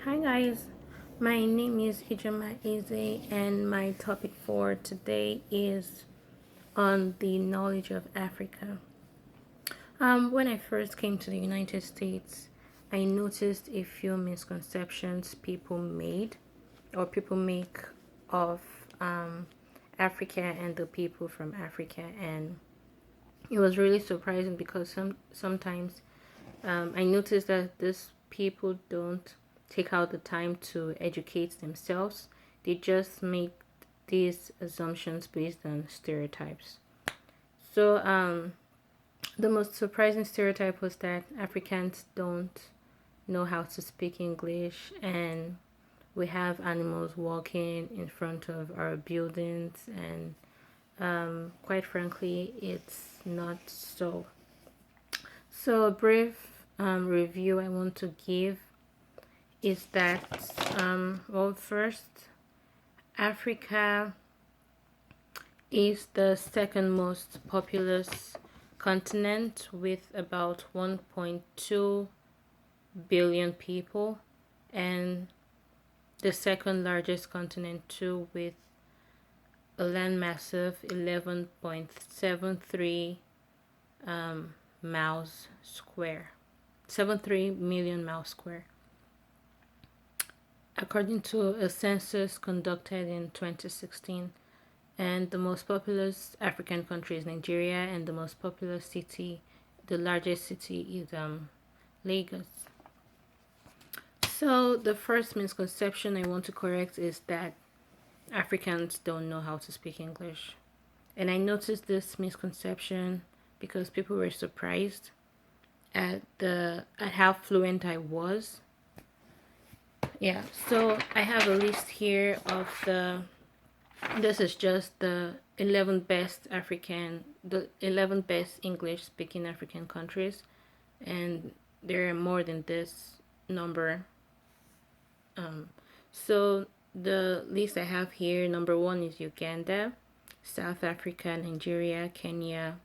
Hi guys, my name is Ijoma Eze and my topic for today is on the knowledge of Africa. When I first came to the United States, I noticed a few misconceptions people made or people make of Africa and the people from Africa, and it was really surprising because sometimes I noticed that these people don't take out the time to educate themselves. They just make these assumptions based on stereotypes. So, the most surprising stereotype was that Africans don't know how to speak English, and we have animals walking in front of our buildings, and quite frankly, it's not so. So, a brief review I want to give is that, well, first, Africa is the second most populous continent with about 1.2 billion people, and the second largest continent too, with a landmass of 11.73 miles square, 73 million miles square, according to a census conducted in 2016. And the most populous African country is Nigeria, and the most populous city, the largest city, is Lagos. So the first misconception I want to correct is that Africans don't know how to speak English. And I noticed this misconception because people were surprised at how fluent I was. Yeah, so I have a list here of this is just the 11 best English speaking African countries, and there are more than this number. So the list I have here, number one is Uganda, South Africa, Nigeria, Kenya,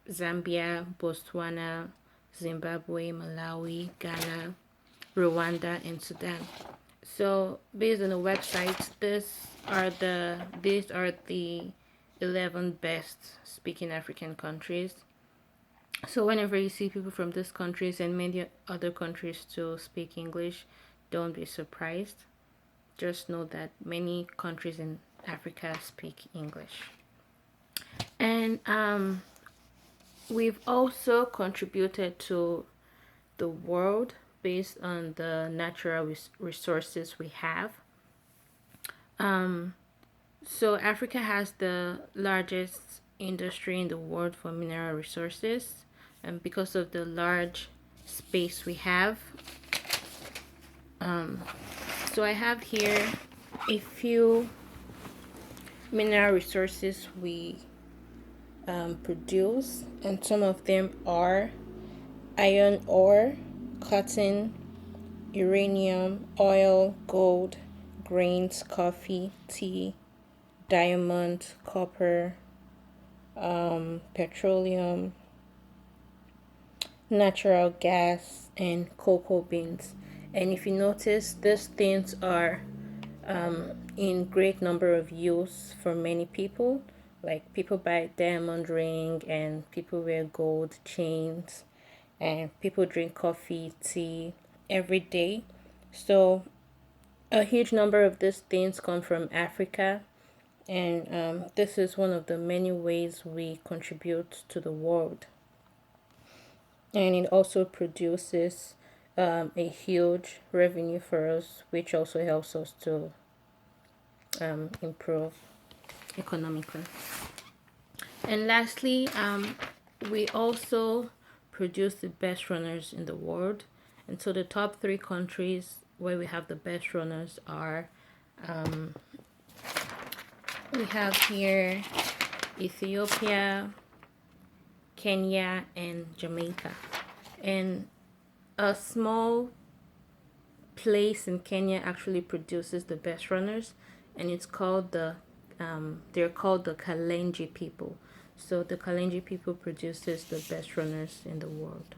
Zambia, Botswana, Zimbabwe, Malawi, Ghana, Rwanda, and Sudan. So based on the website, these are the 11 best speaking African countries. So whenever you see people from these countries and many other countries to speak English, don't be surprised. Just know that many countries in Africa speak English. And we've also contributed to the world based on the natural resources we have. So Africa has the largest industry in the world for mineral resources, and because of the large space we have. So I have here a few mineral resources we produce, and some of them are iron ore, cotton, uranium, oil, gold, grains, coffee, tea, diamond, copper, petroleum, natural gas, and cocoa beans. And if you notice, these things are in great number of use for many people. Like people buy diamond ring, and people wear gold chains, and people drink coffee, tea every day. So a huge number of these things come from Africa, and this is one of the many ways we contribute to the world. And it also produces a huge revenue for us, which also helps us to improve economically. And lastly, we also produce the best runners in the world. And so the top three countries where we have the best runners are, we have here Ethiopia, Kenya, and Jamaica. And a small place in Kenya actually produces the best runners, and it's called they're called the Kalenji people. So the Kalenji people produces the best runners in the world.